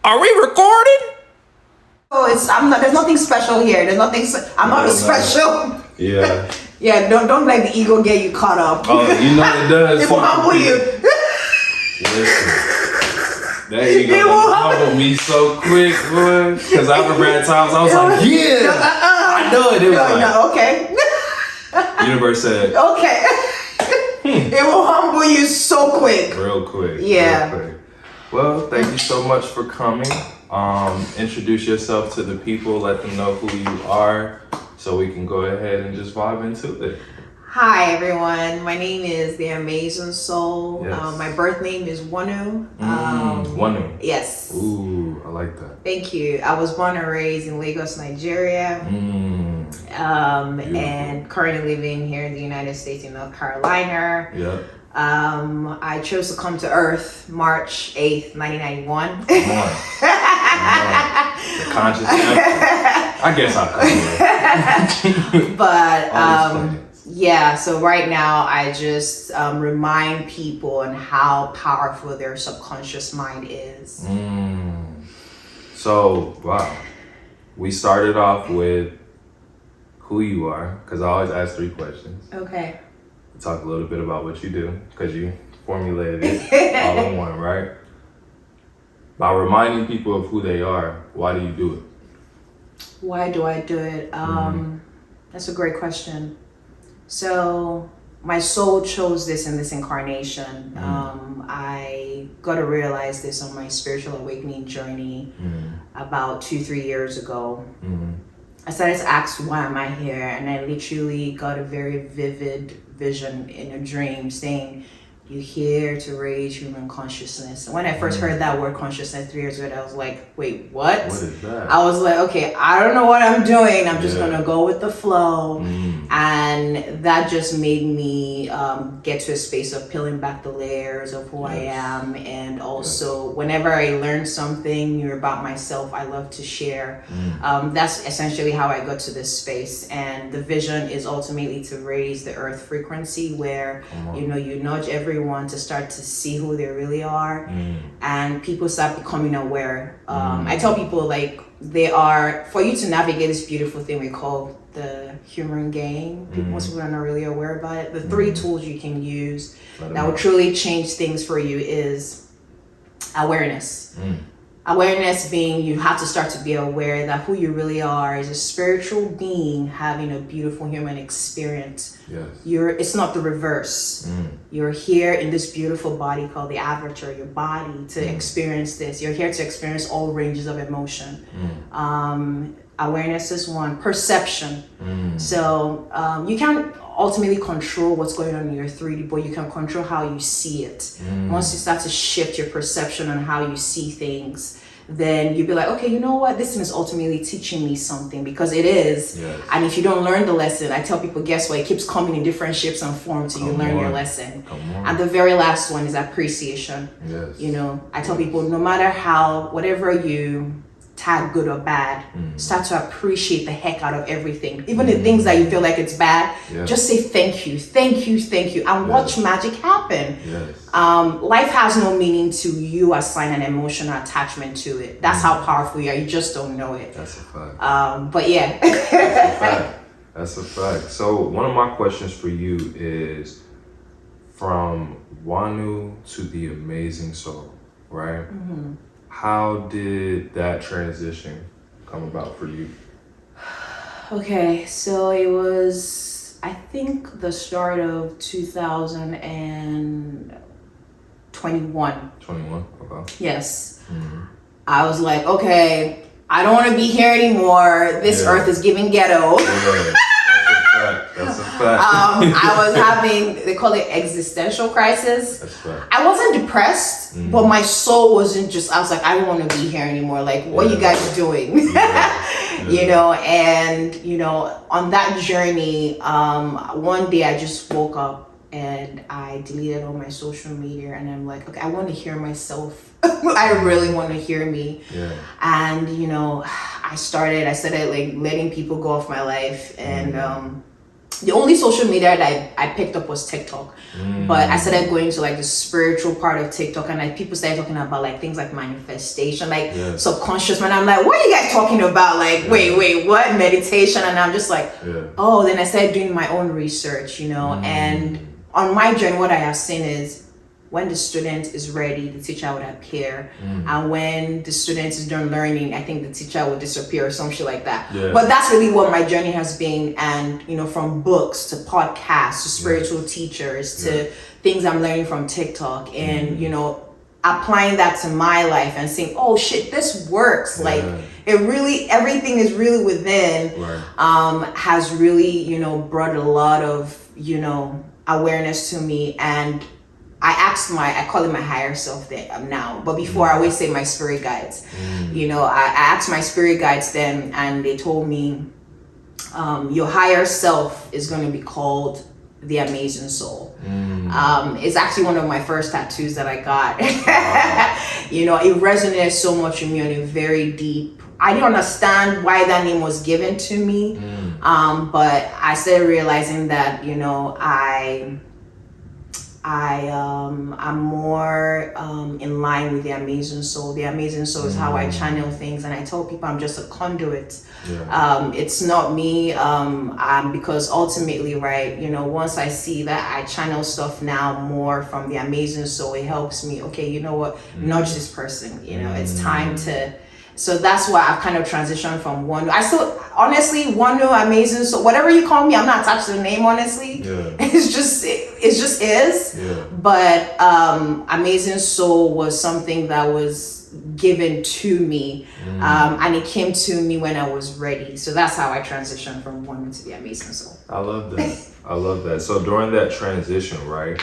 Are we recording? Oh, I'm not. There's nothing special here. There's nothing. I'm not special. Yeah. Yeah. Don't let the ego get you caught up. Oh, you know it does. It will humble you. Listen. There you go. It will humble me so quick, boy. Because I remember at times I was like, yeah. I know it. It was like, okay. Universe said, okay. It will humble you so quick. Real quick. Yeah. Real quick. Well, thank you so much for coming. Introduce yourself to the people. Let them know who you are, so we can go ahead and just vibe into it. Hi everyone, my name is The Amazing Soul. Yes. My birth name is Wanu. Wanu. Yes. Ooh, I like that. Thank you. I was born and raised in Lagos, Nigeria. And currently living here in the United States in North Carolina. Yeah. I chose to come to Earth March 8th, 1991. Come on. The conscious effort. I guess I'll come here. But yeah, so right now I just remind people on how powerful their subconscious mind is. So, wow. We started off with who you are, because I always ask 3 questions. Okay. Talk a little bit about what you do, because you formulated it all in one, right? By reminding people of who they are, why do you do it? Why do I do it? That's a great question. So my soul chose this in this incarnation. I got to realize this on my spiritual awakening journey about 2-3 years ago. I started to ask, why am I here? And I literally got a very vivid vision in a dream saying, you're here to raise human consciousness. And when I first heard that word consciousness 3 years ago, I was like, wait, what? What is that? I was like, okay, I don't know what I'm doing. I'm just going to go with the flow. And that just made me get to a space of peeling back the layers of who I am. And also, whenever I learn something new about myself, I love to share. That's essentially how I got to this space. And the vision is ultimately to raise the earth frequency where, you nudge everyone to start to see who they really are. And people start becoming aware. I tell people, like, for you to navigate this beautiful thing we call the human game, most people are not really aware about it. The 3 tools you can use that will truly change things for you is awareness. Awareness being you have to start to be aware that who you really are is a spiritual being having a beautiful human experience. It's not the reverse. You're here in this beautiful body called the avatar, your body, to experience this. You're here to experience all ranges of emotion. Awareness is one. Perception. So you can't ultimately control what's going on in your 3D, but you can control how you see it. Once you start to shift your perception on how you see things, then you'll be like, okay, you know what? This thing is ultimately teaching me something, because it is. And if you don't learn the lesson, I tell people, guess what? It keeps coming in different shapes and forms till you learn your lesson. And the very last one is appreciation. I tell people, no matter whatever you tag good or bad, start to appreciate the heck out of everything, even the things that you feel like it's bad. Just say thank you, and watch magic happen. Life has no meaning to you assign an emotional attachment to it. That's how powerful you are. You just don't know it. That's a fact. But yeah. That's a fact. So one of my questions for you is, from Wanu to the Amazing Soul, right? How did that transition come about for you? Okay, so it was, I think, the start of 2021. 21, okay. Yes. I was like, okay, I don't want to be here anymore. This earth is giving ghetto. That's a fact. I was having, they call it existential crisis. That's right. I wasn't depressed, but my soul wasn't just, I was like, I don't want to be here anymore. Like, what are you guys doing? And, on that journey, one day I just woke up and I deleted all my social media, and I'm like, okay, I want to hear myself. I really want to hear me. And, I started like letting people go off my life, and the only social media that I picked up was TikTok. But I started going to like the spiritual part of TikTok, and like people started talking about like things like manifestation, like subconscious. And I'm like, what are you guys talking about? Like, wait, what? Meditation? And I'm just like, oh, then I started doing my own research, you know. And on my journey, what I have seen is when the student is ready, the teacher would appear. And when the student is done learning, I think the teacher would disappear or some shit like that. But that's really what my journey has been. And, you know, from books to podcasts to spiritual teachers to things I'm learning from TikTok and, you know, applying that to my life and saying, oh shit, this works. Like it really, everything is really within, has really, you know, brought a lot of, you know, awareness to me. And I call it my higher self now, but before I always say my spirit guides. You know, I asked my spirit guides then, and they told me, your higher self is going to be called the amazing soul. It's actually one of my first tattoos that I got. You know, it resonated so much with me on a very deep. I didn't understand why that name was given to me, but I started realizing that, you know, I'm more in line with the amazing soul. The amazing soul is how I channel things, and I tell people I'm just a conduit. It's not me, because ultimately, right, you know, once I see that I channel stuff now more from the amazing soul, it helps me, okay, you know what, nudge this person, you know, it's time to. So that's why I've kind of transitioned from one. I still, honestly, Wanu, amazing. So whatever you call me, I'm not attached to the name. Honestly, it just is. But amazing soul was something that was given to me, and it came to me when I was ready. So that's how I transitioned from Wanu to the amazing soul. I love that. I love that. So during that transition, right?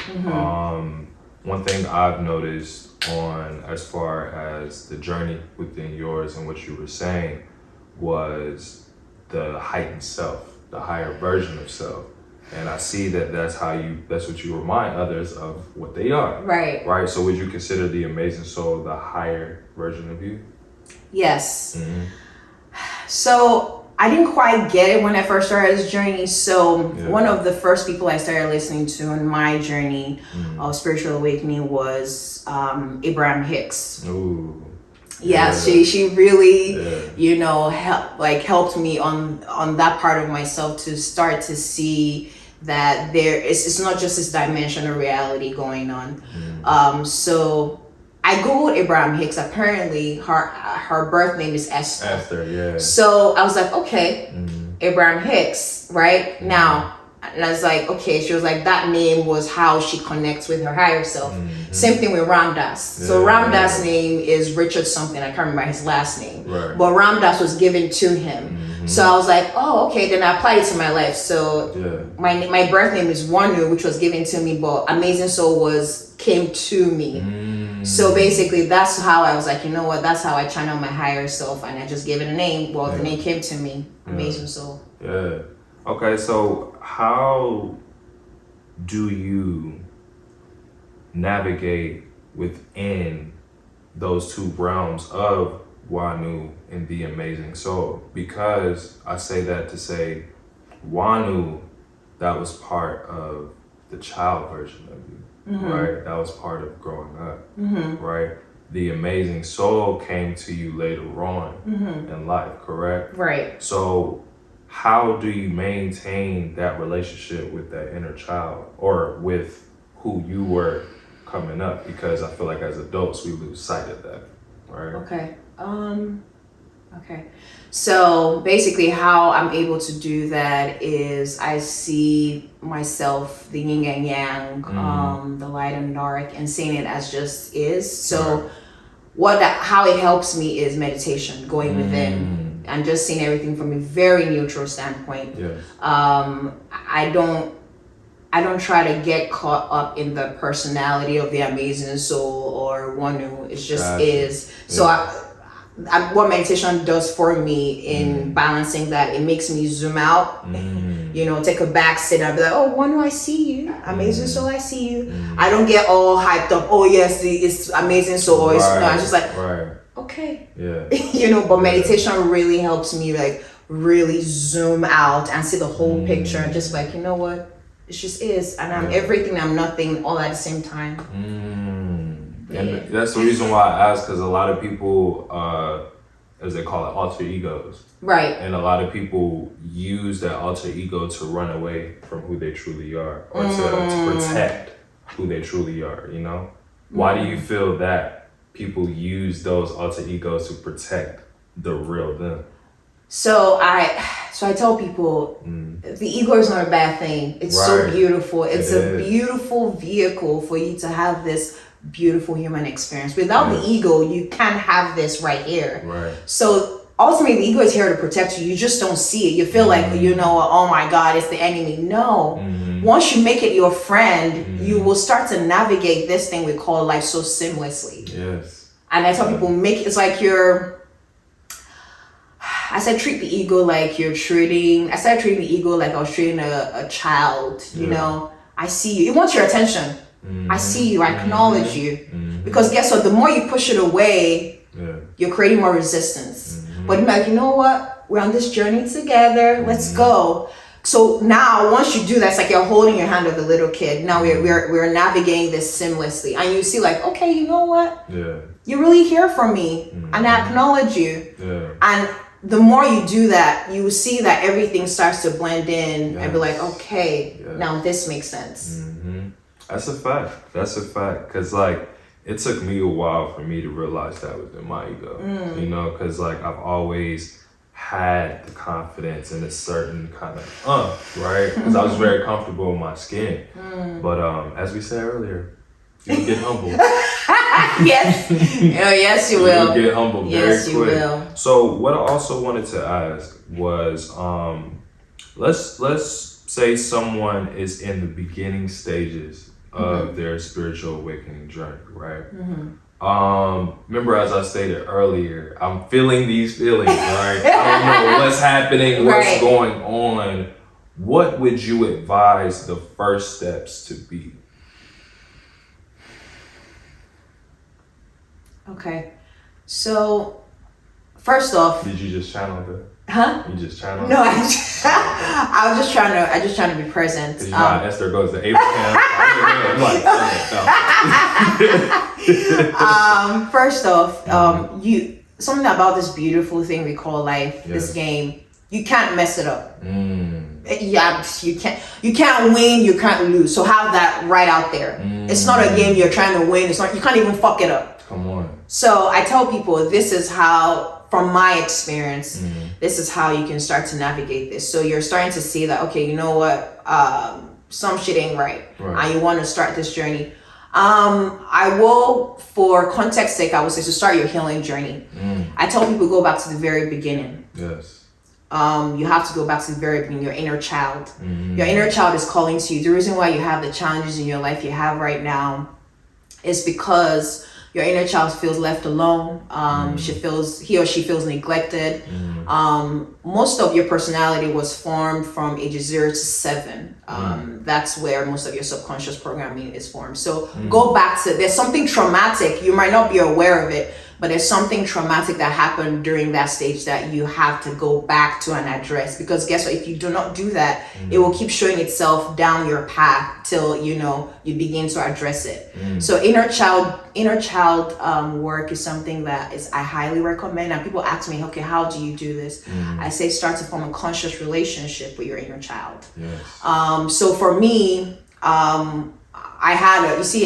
One thing I've noticed on as far as the journey within yours and what you were saying was the heightened self, the higher version of self. And I see that that's what you remind others of what they are. Right. So would you consider the amazing soul the higher version of you? Yes. So I didn't quite get it when I first started this journey. So one of the first people I started listening to on my journey of spiritual awakening was Abraham Hicks. She really, you know, helped me on that part of myself to start to see that it's not just this dimension of reality going on. So I googled Abraham Hicks. Apparently, her birth name is Esther. So I was like, okay, Abraham Hicks, right? Now, and I was like, okay. She was like, that name was how she connects with her higher self. Same thing with Ram Dass. So Ram Dass' name is Richard something. I can't remember his last name. But Ram Dass was given to him. So I was like, oh, okay. Then I applied it to my life. So my birth name is Wanu, which was given to me, but Amazing Soul came to me. So basically, that's how I was like, you know what? That's how I channel my higher self, and I just gave it a name. Well, the name came to me, Amazing Soul. Okay, so how do you navigate within those two realms of Wanu and the amazing soul? Because I say that to say, Wanu, that was part of the child version of you. Right? That was part of growing up, right? The amazing soul came to you later on in life, correct? Right. So how do you maintain that relationship with that inner child or with who you were coming up? Because I feel like as adults, we lose sight of that, right? Okay. So basically how I'm able to do that is I see myself, the yin and yang, the light and dark, and seeing it as just is. So how it helps me is meditation, going within and just seeing everything from a very neutral standpoint. I don't try to get caught up in the personality of the amazing soul or Wanu. It just is. So what meditation does for me in balancing that, it makes me zoom out, you know, take a back sit and be like, oh, Wanu, I see you. Amazing soul, I see you. I don't get all hyped up. Oh yes, it's amazing soul. Or it's, no, I'm just like, okay. You know, but meditation really helps me like really zoom out and see the whole picture and just like, you know what, it just is, and I'm everything, I'm nothing, all at the same time. And that's the reason why I ask, because a lot of people, as they call it, alter egos. Right. And a lot of people use that alter ego to run away from who they truly are, or to protect who they truly are, you know? Why do you feel that people use those alter egos to protect the real them? So I tell people, the ego is not a bad thing. It's so beautiful. It's a beautiful vehicle for you to have this beautiful human experience. Without the ego, you can't have this right here. Right. So ultimately, the ego is here to protect you. You just don't see it. You feel like, you know, oh my God, it's the enemy. No. Once you make it your friend, you will start to navigate this thing we call life so seamlessly. Yes. And I tell people, it's like I said treat the ego like you're treating, I started treating the ego like I was treating a child, you know. I see you. It wants your attention. I see you. I acknowledge you. Because guess what? The more you push it away, you're creating more resistance. But you're like, you know what? We're on this journey together. Let's go. So now, once you do that, it's like you're holding your hand of the little kid. Now we're navigating this seamlessly. And you see like, okay, you know what? You really hear from me. And I acknowledge you. And the more you do that, you will see that everything starts to blend in and be like, okay, now this makes sense. That's a fact. That's a fact. Because, like, it took me a while for me to realize that within my ego. You know, because, like, I've always had the confidence in a certain kind of, right? Because I was very comfortable in my skin. But as we said earlier, you get humble. Yes. Yes, you will. You get humble very quick. You will. So what I also wanted to ask was, let's say someone is in the beginning stages of their spiritual awakening journey, right? Remember, as I stated earlier, I'm feeling these feelings, right? I don't know what's happening, what's going on. What would you advise the first steps to be? Okay, so first off, did you just channel that? Huh? You just channel? No, I was just trying to be present. Because you know how Esther goes to Abraham. I'm like, no. First off, something about this beautiful thing we call life, this game, you can't mess it up. Yeah, you can't win, you can't lose. So have that right out there. It's not a game you're trying to win. It's not, you can't even fuck it up. Come on. So I tell people, this is how, from my experience, this is how you can start to navigate this. So you're starting to see that, okay, you know what, some shit ain't right. And you want to start this journey. I will, for context sake, I would say to start your healing journey. I tell people go back to the very beginning. Yes. You have to go back to the very beginning, your inner child. Your inner child is calling to you. The reason why you have the challenges in your life you have right now is because your inner child feels left alone. He or she feels neglected. Most of your personality was formed from ages 0 to 7. That's where most of your subconscious programming is formed. So go back to, there's something traumatic. You might not be aware of it, but there's something traumatic that happened during that stage that you have to go back to and address. Because guess what? If you do not do that, it will keep showing itself down your path till you begin to address it. So inner child work is something that I highly recommend. And people ask me, okay, how do you do this? I say start to form a conscious relationship with your inner child. So for me, I had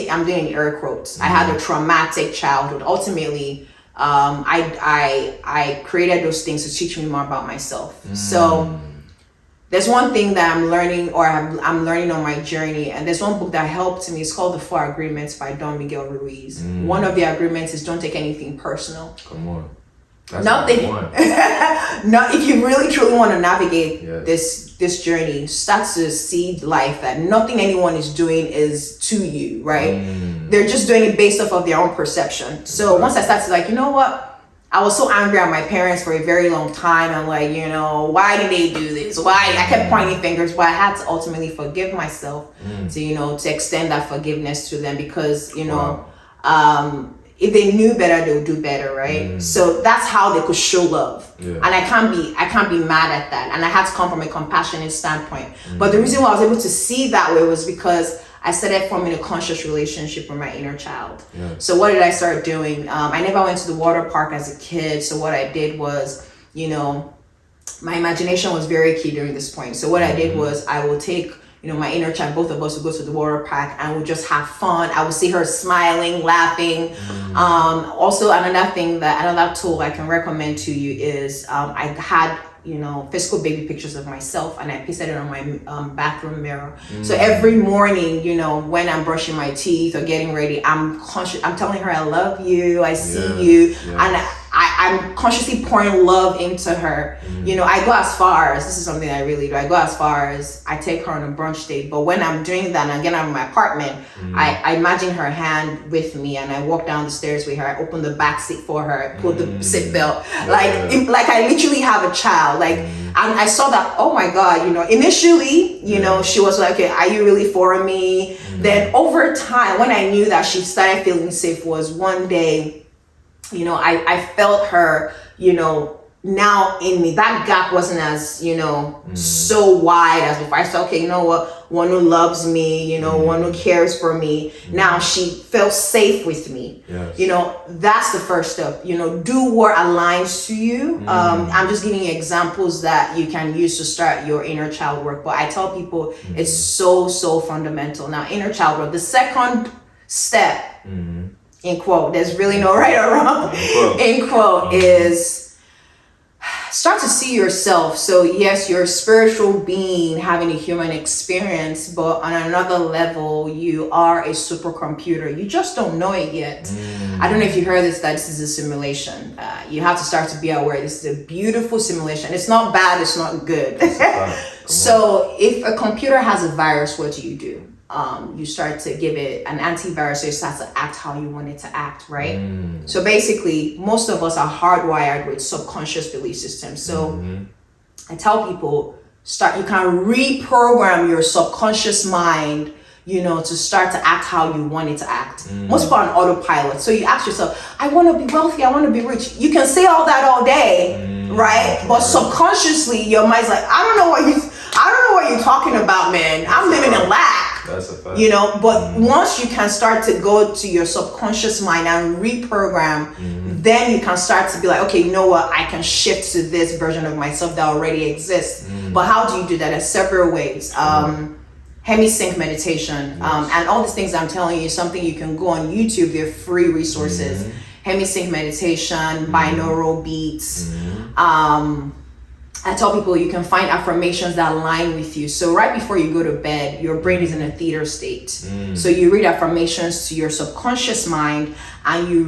I'm doing air quotes. I had a traumatic childhood. Ultimately, I created those things to teach me more about myself. So there's one thing that I'm learning, or I'm learning on my journey, and there's one book that helped me. It's called The 4 Agreements by Don Miguel Ruiz. One of the agreements is don't take anything personal. Come on. That's nothing. Not if you really truly want to navigate this journey, start to see life that nothing anyone is doing is to you, right? They're just doing it based off of their own perception. So once I started like, you know what? I was so angry at my parents for a very long time. I'm like, why did they do this? Why? I kept pointing fingers, but I had to ultimately forgive myself to extend that forgiveness to them because, if they knew better, they would do better, right? So that's how they could show love. And I can't be mad at that. And I had to come from a compassionate standpoint. But the reason why I was able to see that way was because I started forming a conscious relationship with my inner child. So what did I start doing? I never went to the water park as a kid. So what I did was, my imagination was very key during this point. So what I did was I will take, my inner child, both of us would go to the water park and we'll just have fun. I would see her smiling, laughing. Also, another tool I can recommend to you is I had, physical baby pictures of myself and I pasted it on my bathroom mirror. So every morning, when I'm brushing my teeth or getting ready, I'm telling her I love you, I see you, and I'm consciously pouring love into her. I go as far as, this is something I really do, I go as far as I take her on a brunch date. But when I'm doing that and I get out of my apartment, I imagine her hand with me and I walk down the stairs with her. I open the back seat for her, I pull the seatbelt, like I literally have a child. And I saw that, oh my God, initially, she was like, okay, are you really for me? Then over time, when I knew that she started feeling safe was one day, I felt her, now in me. That gap wasn't as, so wide as before. I said, okay, one who loves me, one who cares for me. Now she felt safe with me. That's the first step. Do what aligns to you. I'm just giving you examples that you can use to start your inner child work. But I tell people it's so fundamental. Now, inner child work, the second step, in quote, there's really no right or wrong, in quote, is start to see yourself. So yes, you're a spiritual being having a human experience, but on another level, you are a supercomputer. You just don't know it yet. I don't know if you heard this, that this is a simulation. You have to start to be aware. This is a beautiful simulation. It's not bad, it's not good. So if a computer has a virus, what do? You start to give it an antivirus, so it starts to act how you want it to act, right? So basically, most of us are hardwired with subconscious belief systems. So I tell people, you can reprogram your subconscious mind, to start to act how you want it to act. Most people are on autopilot. So you ask yourself, I want to be wealthy, I want to be rich. You can say all that all day, right? But subconsciously, your mind's like, I don't know what you're talking about, man. I'm living in lack. That's a fact. But once you can start to go to your subconscious mind and reprogram, then you can start to be like, okay, you know what? I can shift to this version of myself that already exists. But how do you do that? There's several ways. Hemisync meditation, and all these things I'm telling you is something you can go on YouTube. They're free resources. Hemisync meditation, binaural beats. I tell people you can find affirmations that align with you. So right before you go to bed, your brain is in a theta state. So you read affirmations to your subconscious mind, and you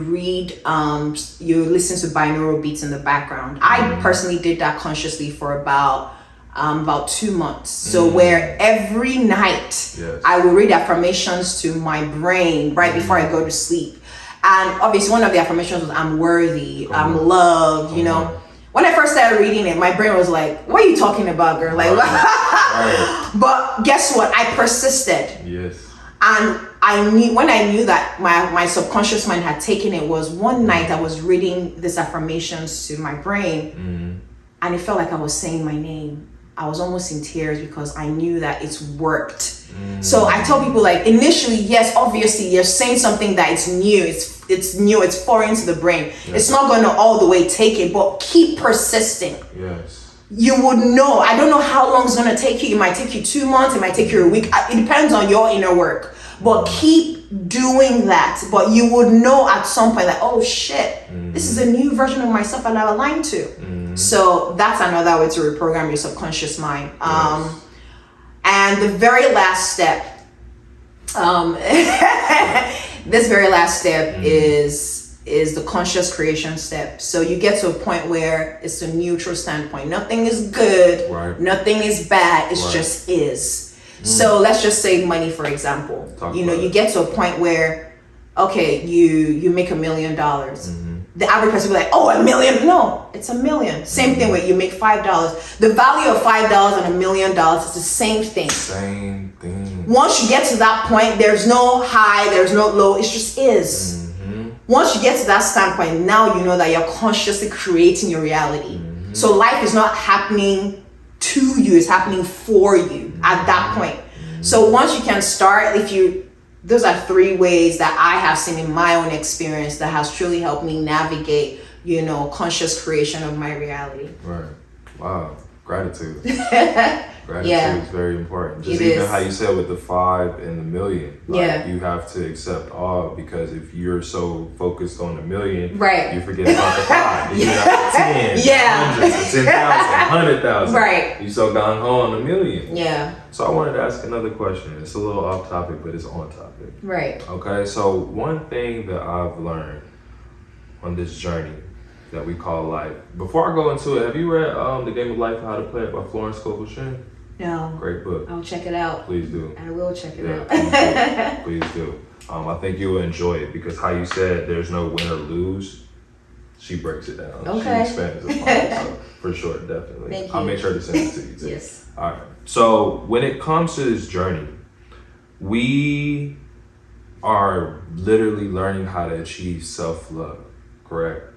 listen to binaural beats in the background. I personally did that consciously for about 2 months. So where every night I will read affirmations to my brain right before I go to sleep. And obviously one of the affirmations was I'm worthy, I'm loved, When I first started reading it, my brain was like, what are you talking about, girl? Like, But guess what? I persisted. Yes. And when I knew that my subconscious mind had taken it was one night I was reading these affirmations to my brain, and it felt like I was saying my name. I was almost in tears because I knew that it's worked. So I tell people, like, initially, yes, obviously you're saying something that it's new, it's new, it's foreign to the brain. It's not going to all the way take it, but keep persisting. Yes. You would know. I don't know how long it's going to take you. It might take you 2 months, it might take you a week. It depends on your inner work. But keep doing that. But you would know at some point that, oh shit, this is a new version of myself I'm not aligned to. So that's another way to reprogram your subconscious mind. And the very last step, this very last step is the conscious creation step. So you get to a point where it's a neutral standpoint. Nothing is good, nothing is bad, it just is. So let's just say money, for example. You get to a point where, okay, you make $1 million. The average person will be like, oh, $1 million. No, it's $1 million. Same thing where you make $5. The value of $5 and $1 million is the same thing. Same thing. Once you get to that point, there's no high, there's no low, it just is. Once you get to that standpoint, now you know that you're consciously creating your reality. So life is not happening to you, it's happening for you at that point. So once you can start, those are 3 ways that I have seen in my own experience that has truly helped me navigate, conscious creation of my reality. Right. Wow. Gratitude. Gratitude is very important. Just even how you said with the 5 and the million. You have to accept all, because if you're so focused on the million, right, you forget about the 5. You got the 10, hundreds, the 10,000, 100,000. Right. You so gone on the million. Yeah. So I wanted to ask another question. It's a little off topic, but it's on topic. Right. Okay. So one thing that I've learned on this journey that we call life. Before I go into it, have you read The Game of Life, How to Play It by Florence Scovel Shinn? No. Great book. I'll check it out. Please do. I will check it out. Please do. I think you will enjoy it, because how you said there's no win or lose, she breaks it down. Okay. She expands upon it. So for sure, definitely. Thank you. I'll make sure to send it to you too. Yes. All right. So when it comes to this journey, we are literally learning how to achieve self-love, correct?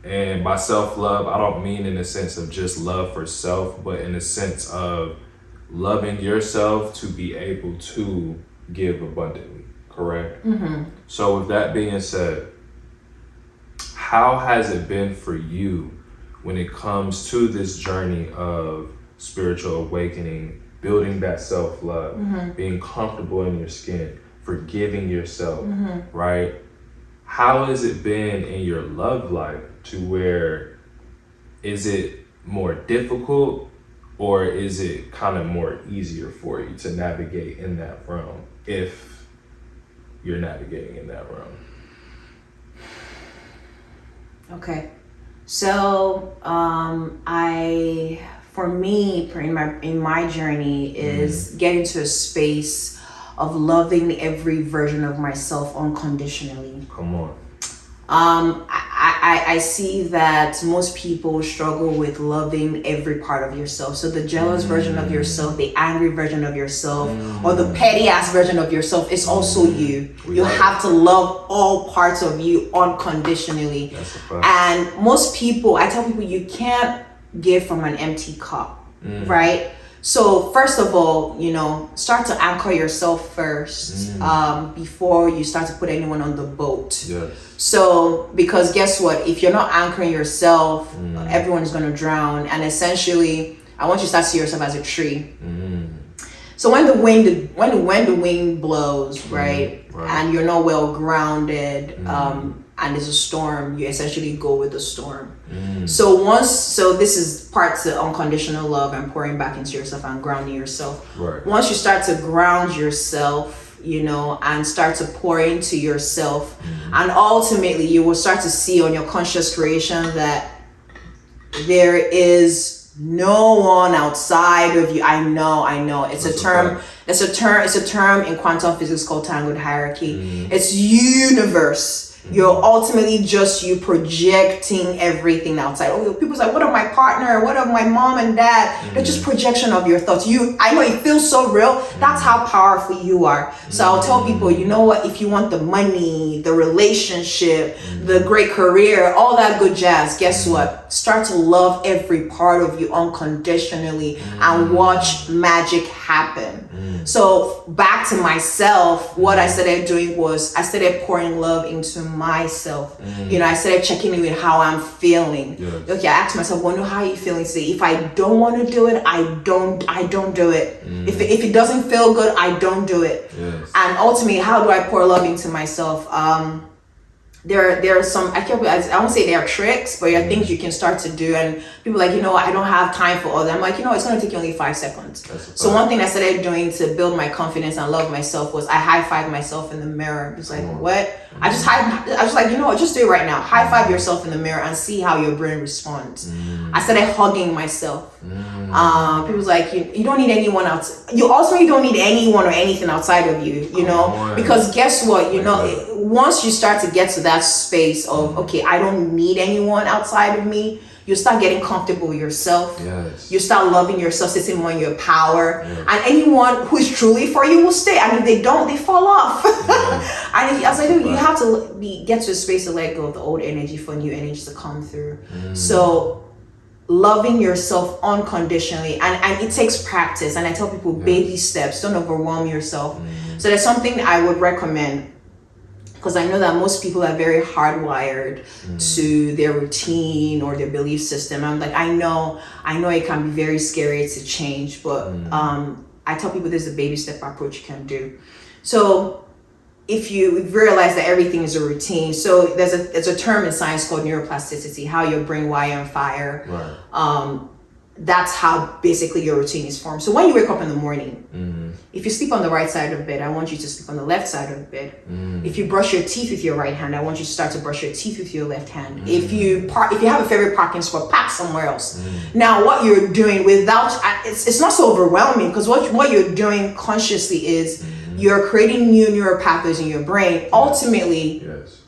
And by self-love, I don't mean in the sense of just love for self, but in the sense of loving yourself to be able to give abundantly, correct? So with that being said, how has it been for you when it comes to this journey of spiritual awakening, building that self-love, being comfortable in your skin, forgiving yourself, right? How has it been in your love life, to where is it more difficult, or is it kind of more easier for you to navigate in that realm, if you're navigating in that realm? Okay. So for me, in my journey is getting to a space of loving every version of myself unconditionally. Come on. I see that most people struggle with loving every part of yourself. So the jealous version of yourself, the angry version of yourself, or the petty ass version of yourself is also you. You have to love all parts of you unconditionally. That's a fact. And most people, I tell people, you can't give from an empty cup, right? So first of all, start to anchor yourself first before you start to put anyone on the boat. Yes. So, because guess what? If you're not anchoring yourself, everyone's going to drown. And essentially, I want you to start to see yourself as a tree. So when the wind blows, right, and you're not well grounded, and there's a storm, you essentially go with the storm. So this is part to unconditional love and pouring back into yourself and grounding yourself. Right. Once you start to ground yourself, and start to pour into yourself, and ultimately you will start to see on your conscious creation that there is no one outside of you. I know. It's a term in quantum physics called tangled hierarchy. It's universe. You're ultimately just you projecting everything outside. Oh, people's like, what of my partner? What of my mom and dad? They're just projection of your thoughts. I know it feels so real. That's how powerful you are. So I'll tell people, you know what? If you want the money, the relationship, the great career, all that good jazz, guess what? Start to love every part of you unconditionally and watch magic happen. So back to myself, what I started doing was I started pouring love into myself. I started checking in with how I'm feeling. Yes. Okay, I asked myself, wonder how are you feeling today? If I don't want to do it, I don't do it. If it doesn't feel good, I don't do it. Yes. And ultimately, how do I pour love into myself? There are some, I won't say they are tricks, but there are things you can start to do. And people are like, I don't have time for all that. I'm like, it's going to take you only 5 seconds. So one thing I started doing to build my confidence and love myself was I high-five myself in the mirror. It's like, what? I was like, just do it right now. High-five yourself in the mirror and see how your brain responds. I started hugging myself. People's like, you don't need anyone else. You don't need anyone or anything outside of you, because guess what? once you start to get to that space of, okay, I don't need anyone outside of me, you start getting comfortable with yourself. Yes. You start loving yourself, sitting more in your power. Yes. And anyone who is truly for you will stay. And if they don't, they fall off. Yes. And as I do, you have to get to a space to let go of the old energy for new energy to come through. So loving yourself unconditionally, and it takes practice. And I tell people, baby steps, don't overwhelm yourself. So there's something I would recommend, because I know that most people are very hardwired to their routine or their belief system. I'm like, I know it can be very scary to change, but I tell people there's a baby step approach you can do. So if you realize that everything is a routine, so there's a term in science called neuroplasticity, how your brain wire and fire. Right. That's how basically your routine is formed. So when you wake up in the morning, if you sleep on the right side of the bed, I want you to sleep on the left side of the bed. If you brush your teeth with your right hand, I want you to start to brush your teeth with your left hand. If you have a favorite parking spot, park somewhere else. Now, what you're doing it's not so overwhelming, because what you're doing consciously is you're creating new neural pathways in your brain. Ultimately,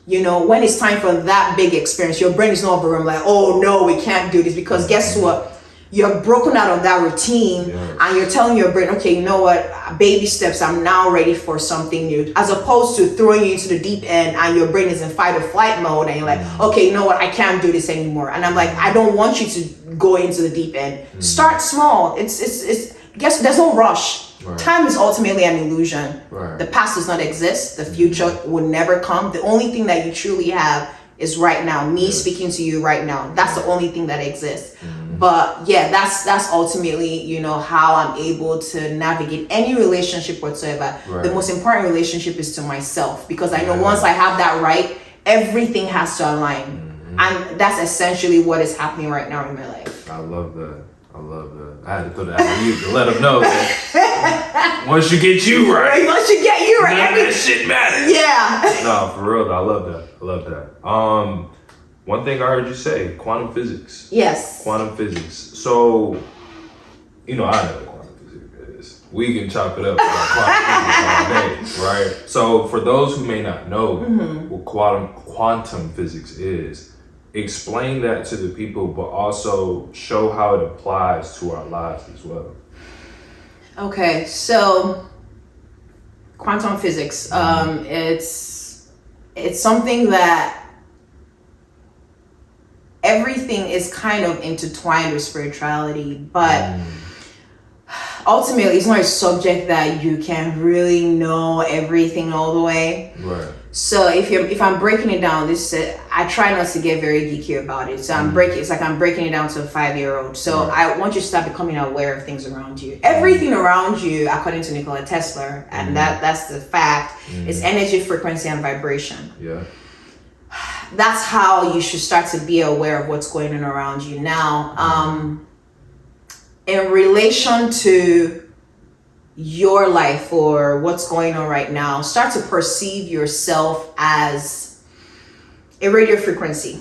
when it's time for that big experience, your brain is not overwhelmed like, oh no, we can't do this, because guess what? You're broken out of that routine, and you're telling your brain, okay, you know what, baby steps, I'm now ready for something new, as opposed to throwing you into the deep end and your brain is in fight or flight mode, and you're like, okay, you know what, I can't do this anymore. And I'm like, I don't want you to go into the deep end. Start small. Guess there's no rush. Right. Time is ultimately an illusion. Right. The past does not exist. The future will never come. The only thing that you truly have is right now. Me speaking to you right now. That's the only thing that exists. But yeah, that's ultimately, how I'm able to navigate any relationship whatsoever. Right. The most important relationship is to myself, because I know once I have that right, everything has to align. And that's essentially what is happening right now in my life. I love that. I had to put it out of you to let them know that once you get you right, none of that shit matters. Yeah. No, for real, I love that. One thing I heard you say, quantum physics. Yes. Quantum physics. So, I know what quantum physics is. We can chop it up about quantum physics all day, right? So, for those who may not know what quantum physics is, explain that to the people, but also show how it applies to our lives as well. Okay, so quantum physics, it's something that everything is kind of intertwined with spirituality, but ultimately it's not a subject that you can really know everything all the way. Right. So if I'm breaking it down, I try not to get very geeky about it. So it's like I'm breaking it down to a 5-year-old. So I want you to start becoming aware of things around you. Everything around you, according to Nikola Tesla, and that's the fact, is energy, frequency, and vibration. Yeah. That's how you should start to be aware of what's going on around you. Now, in relation to your life or what's going on right now, start to perceive yourself as a radio frequency.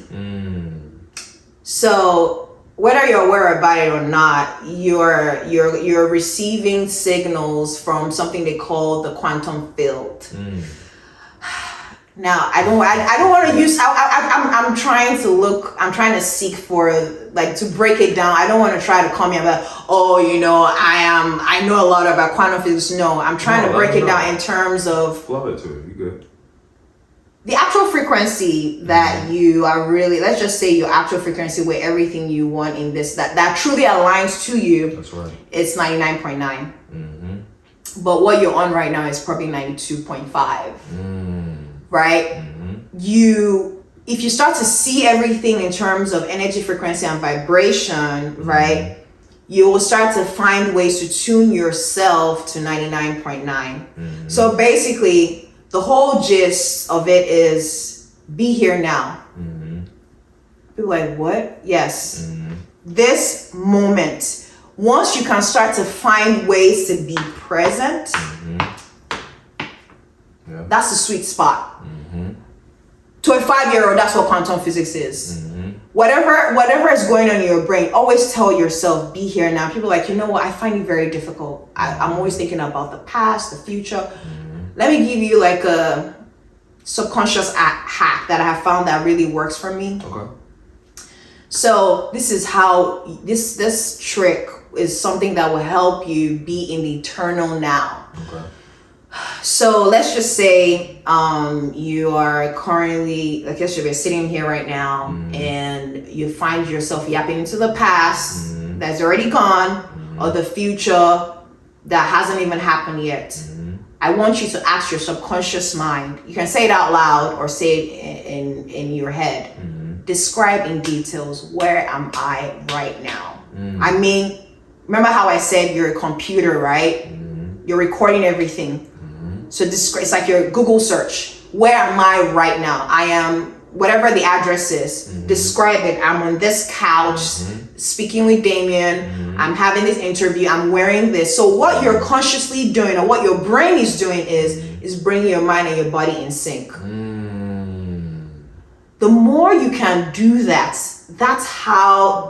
So whether you're aware about it or not, you're receiving signals from something they call the quantum field. Now, I don't want to use, I'm trying to seek for, like, to break it down. I don't want to try to come here about, I know a lot about quantum physics. No, I'm trying to break it down in terms of flow it to it. You good? The actual frequency that you are really, let's just say your actual frequency where everything you want in this, that truly aligns to you. That's right. It's 99.9. But what you're on right now is probably 92.5. Right? If you start to see everything in terms of energy, frequency, and vibration, right, you will start to find ways to tune yourself to 99.9. So basically, the whole gist of it is be here now. People are like, what? Yes. This moment, once you can start to find ways to be present, that's the sweet spot. To a 5-year-old, that's what quantum physics is. Whatever is going on in your brain, always tell yourself, be here now. People are like, you know what, I find it very difficult. I'm always thinking about the past, the future. Let me give you like a subconscious hack that I have found that really works for me. Okay. So this is how this trick is something that will help you be in the eternal now. Okay. So let's just say you are currently, like yesterday, sitting here right now, and you find yourself yapping into the past that's already gone, or the future that hasn't even happened yet. I want you to ask your subconscious mind. You can say it out loud or say it in your head. Describe in details, where am I right now? I mean, remember how I said you're a computer, right? You're recording everything. So it's like your Google search. Where am I right now? I am, whatever the address is, describe it. I'm on this couch speaking with Damien. I'm having this interview. I'm wearing this. So what you're consciously doing, or what your brain is doing, is bringing your mind and your body in sync. The more you can do that, that's how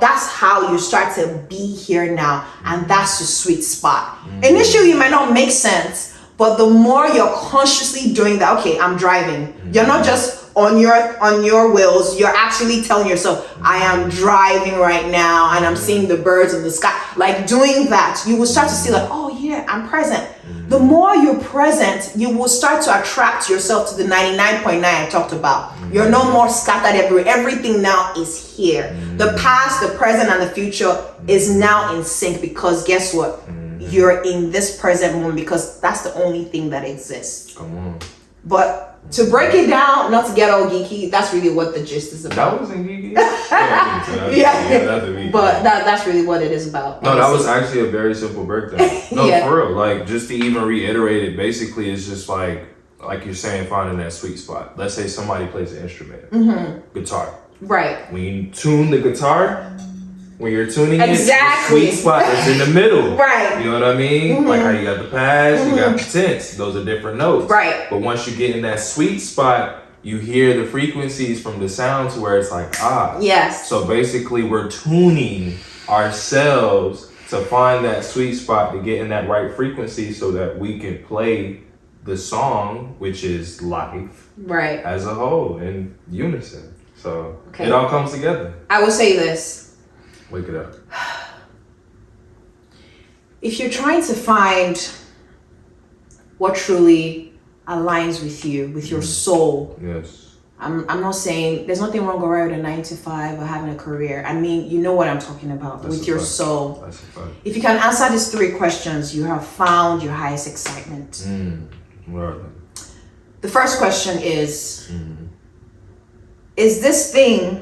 you start to be here now, and that's the sweet spot. Initially, it might not make sense. But the more you're consciously doing that, okay, I'm driving. You're not just on your wheels. You're actually telling yourself, I am driving right now, and I'm seeing the birds in the sky. Like doing that, you will start to see like, oh yeah, I'm present. The more you're present, you will start to attract yourself to the 99.9 I talked about. You're no more scattered everywhere. Everything now is here. The past, the present, and the future is now in sync, because guess what? You're in this present moment, because that's the only thing that exists. Come on. But to break it down, not to get all geeky, that's really what the gist is about. That wasn't geeky. Yeah, but that's really what it is about. No, that was actually a very simple breakdown. No, for real. Like, just to even reiterate it, basically, it's just like you're saying, finding that sweet spot. Let's say somebody plays an instrument, guitar. Right. When you tune the guitar, when you're tuning it, the exactly. sweet spot is in the middle. Right. You know what I mean? Like how you got the pass, you got the tense. Those are different notes. Right. But once you get in that sweet spot, you hear the frequencies from the sounds where it's like, Yes. So basically we're tuning ourselves to find that sweet spot, to get in that right frequency, so that we can play the song, which is life, right, as a whole, in unison. So it all comes together. I will say this. Wake it up. If you're trying to find what truly aligns with you, with your soul. Yes. I'm not saying there's nothing wrong with a 9 to 5 or having a career. I mean, you know what I'm talking about. That's with your soul. That's a fact. If you can answer these 3 questions, you have found your highest excitement. What are they? The first question is this thing,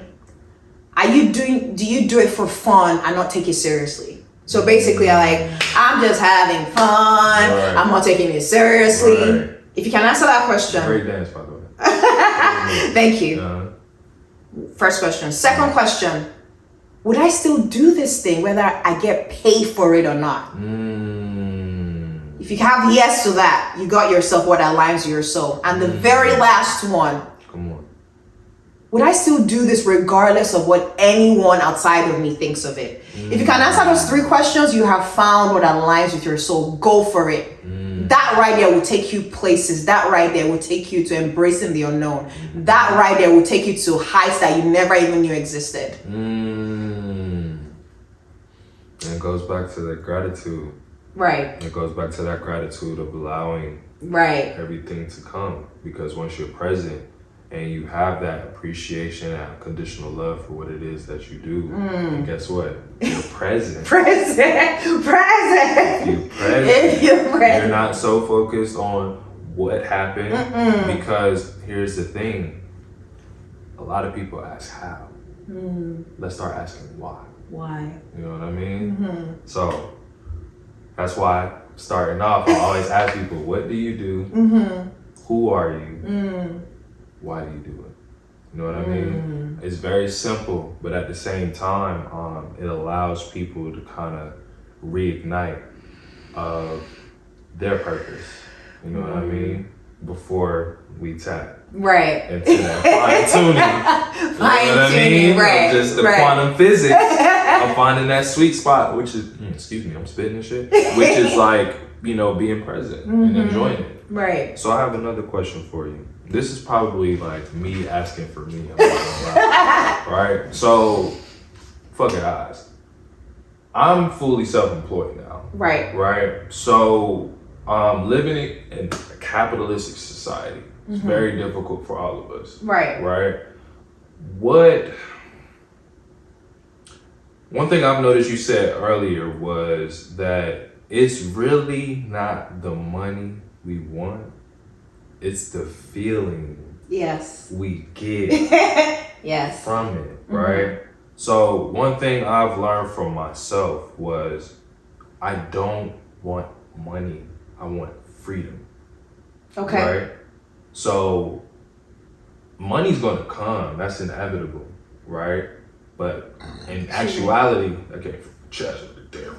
do you do it for fun and not take it seriously? So basically, I'm just having fun. Right. I'm not taking it seriously. Right. If you can answer that question. Great dance, by the way. Thank you. First question. Second question. Would I still do this thing whether I get paid for it or not? If you have yes to that, you got yourself what aligns with your soul. And the very last one. Come on. Would I still do this regardless of what anyone outside of me thinks of it? If you can answer those 3 questions, you have found what aligns with your soul. Go for it. That right there will take you places. That right there will take you to embracing the unknown. That right there will take you to heights that you never even knew existed. And it goes back to that gratitude. Right. It goes back to that gratitude of allowing everything to come. Because once you're present, and you have that appreciation and unconditional love for what it is that you do. And guess what? You're present. Present. If you're present, you're not so focused on what happened. Because here's the thing. A lot of people ask how. Let's start asking why. Why? You know what I mean? So that's why starting off, I always ask people, what do you do? Who are you? Why do you do it? You know what I mean? It's very simple, but at the same time, it allows people to kind of reignite their purpose. You know what I mean? Before we tap into that fine-tuning. You know what I mean? Right. Just the quantum physics of finding that sweet spot, which is, excuse me, I'm spitting and shit, which is like, being present and enjoying it. Right. So I have another question for you. this is probably like me asking for me. I'm not gonna lie, right? So, fuck it, eyes. I'm fully self-employed now. Right. Right. So, living in a capitalistic society is very difficult for all of us. Right. Right. One thing I've noticed you said earlier was that it's really not the money we want, it's the feeling Yes. we get Yes. from it, right? So one thing I've learned from myself was I don't want money, I want freedom. Okay. Right? So money's gonna come, that's inevitable, right? But in actuality, okay, chest with the damn.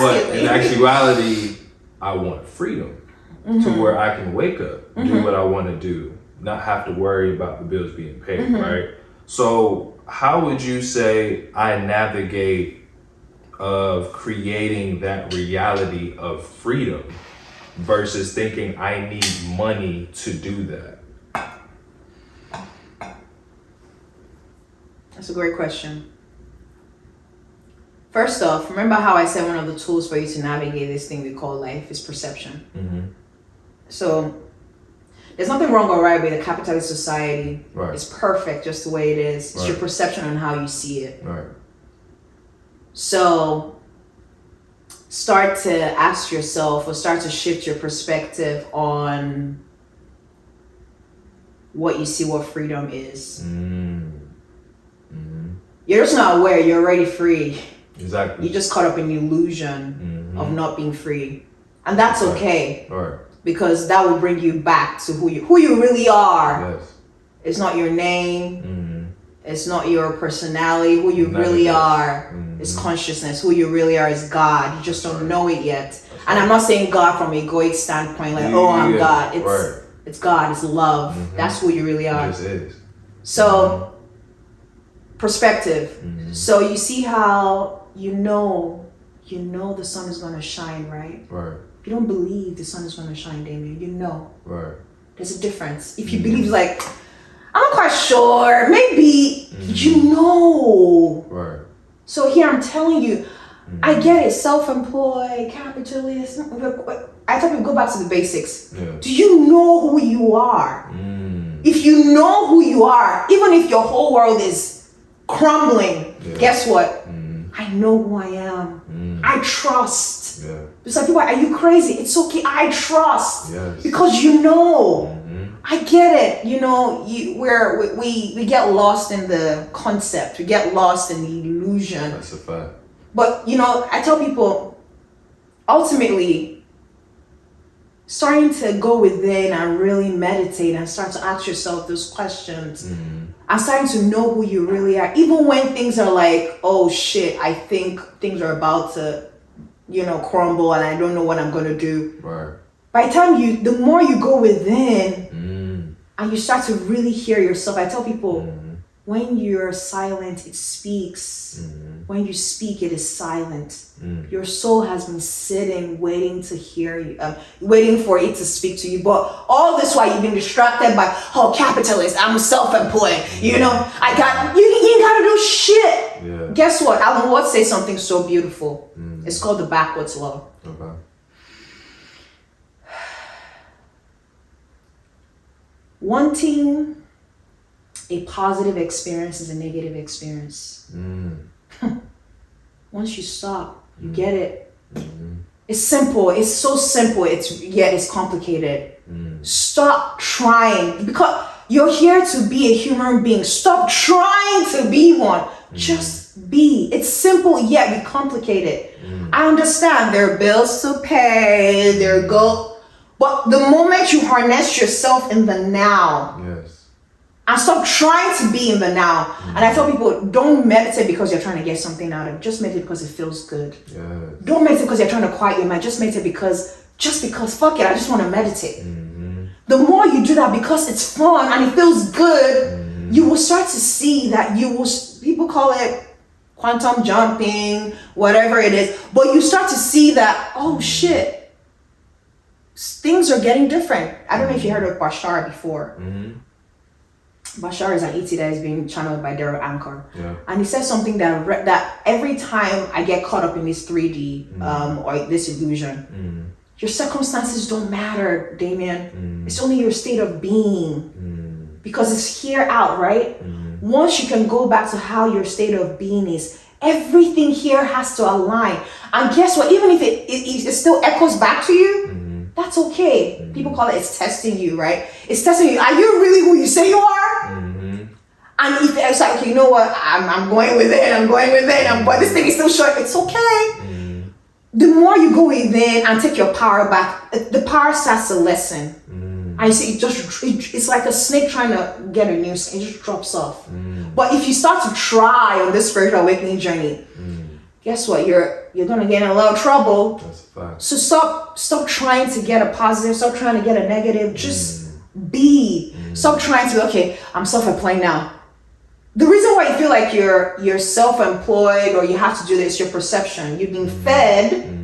But in actuality, I want freedom to where I can wake up, do what I want to do, not have to worry about the bills being paid, right? So how would you say I navigate of creating that reality of freedom versus thinking I need money to do that? That's a great question. First off, remember how I said one of the tools for you to navigate this thing we call life is perception. So there's nothing wrong or right with a capitalist society. Right. It's perfect just the way it is. It's your Right. perception on how you see it. Right. So start to ask yourself or start to shift your perspective on what you see what freedom is. You're just not aware you're already free. Exactly. You're just caught up in the illusion of not being free. And that's okay. Right. Because that will bring you back to who you really are. Yes. It's not your name. It's not your personality. Who you really are is consciousness. Who you really are is God. You just don't know it yet. And I'm not saying God from an egoic standpoint, like, oh, I'm God. It's God. It's love. That's who you really are. This is. So, perspective. So you see how you know the sun is gonna shine, right? Right. You don't believe the sun is gonna shine, Damien. You know. Right. There's a difference. If you believe, like, I'm not quite sure, maybe, you know. Right. So here I'm telling you, I get it, self-employed, capitalist. I tell people go back to the basics. Yeah. Do you know who you are? If you know who you are, even if your whole world is crumbling, guess what? I know who I am. I trust. Yeah. There's like people, are you crazy? It's okay. I trust. Yes. Because you know. I get it. You know, we get lost in the concept. We get lost in the illusion. That's a fact. But you know, I tell people, ultimately, starting to go within and really meditate and start to ask yourself those questions. And starting to know who you really are, even when things are like, oh shit, I think things are about to, crumble and I don't know what I'm gonna do. Right. By the time the more you go within and you start to really hear yourself, I tell people, when you're silent, it speaks. When you speak, it is silent. Your soul has been sitting, waiting to hear you, waiting for it to speak to you. But all this while you've been distracted by, oh, capitalist, I'm self-employed. You ain't gotta do shit. Yeah. Guess what? Alan Watts says something so beautiful. It's called the backwards law. Okay. Wanting a positive experience is a negative experience. Once you stop, you get it. It's simple. It's so simple. Yet it's complicated. Stop trying, because you're here to be a human being. Stop trying to be one. Just be. It's simple yet be complicated. I understand there are bills to pay. There are goals. But the moment you harness yourself in the now, and stop trying to be in the now. And I tell people, don't meditate because you're trying to get something out of it. Just meditate because it feels good. Don't meditate because you're trying to quiet your mind. Just meditate because fuck it, I just want to meditate. The more you do that because it's fun and it feels good, you will start to see that people call it quantum jumping, whatever it is. But you start to see that, oh shit, things are getting different. I don't know if you heard of Bashar before. Bashar is an ET that is being channeled by Daryl Anchor. Yeah. And he says something that every time I get caught up in this 3D or this illusion, your circumstances don't matter, Damien. It's only your state of being. Because it's here out, right? Once you can go back to how your state of being is, everything here has to align. And guess what? Even if it still echoes back to you, that's okay. People call it's testing you, right? It's testing you. Are you really who you say you are? And if it's like, okay, you know what? I'm going within, but this thing is still short. It's okay. The more you go within and take your power back, the power starts to lessen. And you see, it's like a snake trying to get a new skin. It just drops off. But if you start to try on this spiritual awakening journey, guess what? You're gonna get in a lot of trouble. That's a fact. So stop trying to get a positive. Stop trying to get a negative. Just be. Stop trying to. Okay, I'm self-employed now. The reason why you feel like you're self-employed or you have to do this, your perception. You've been fed.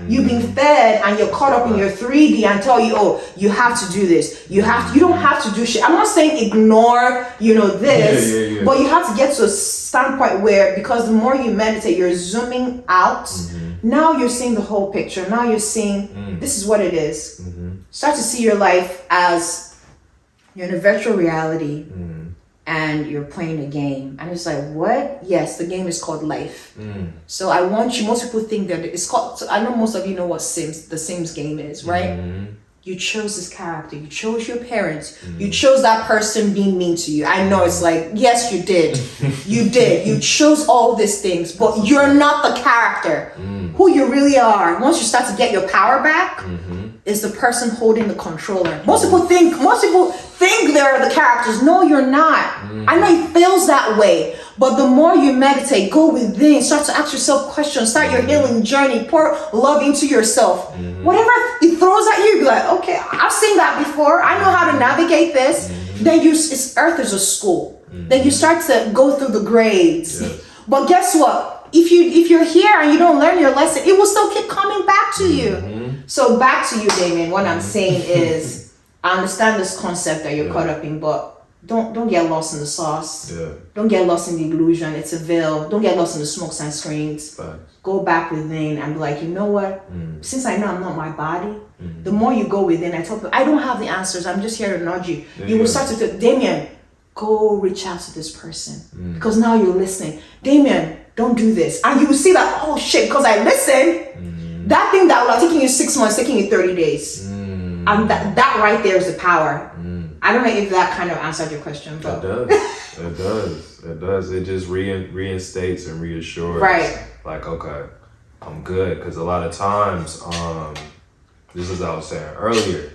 You've been fed and you're caught up in your 3D and tell you, oh, you have to do this. You don't have to do shit. I'm not saying ignore, this, but you have to get to a standpoint where, because the more you meditate, you're zooming out. Now you're seeing the whole picture. Now you're seeing this is what it is. Start to see your life as you're in a virtual reality. And you're playing a game. And it's like, what? Yes, the game is called life. So I want you, most people think that it's called, so I know most of you know what the Sims game is, right? You chose this character. You chose your parents. You chose that person being mean to you. I know it's like, yes, you did. You did. You chose all these things, but you're not the character. Who you really are. Once you start to get your power back, is the person holding the controller. Most people think they're the characters. No, you're not. I know it feels that way, but the more you meditate, go within, start to ask yourself questions, start your healing journey, pour love into yourself. Whatever it throws at you, be like, okay, I've seen that before. I know how to navigate this. Then Earth is a school. Then you start to go through the grades. But guess what? If you're here and you don't learn your lesson, it will still keep coming back to you. So back to you, Damien. What I'm saying is, I understand this concept that you're caught up in, but don't get lost in the sauce. Don't get lost in the illusion. It's a veil. Don't get lost in the smokes and screens. Go back within and be like, you know what? Since I know I'm not my body, the more you go within, I tell people, I don't have the answers. I'm just here to nudge you. You will start to think, Damien, go reach out to this person. Because now you're listening. Damien, don't do this. And you will see that, oh shit, because I listened, that thing that would have taken you 6 months, taking you 30 days. And that right there is the power. I don't know if that kind of answered your question, but it does. It just reinstates and reassures. Right. Like, okay, I'm good. Because a lot of times, this is what I was saying earlier,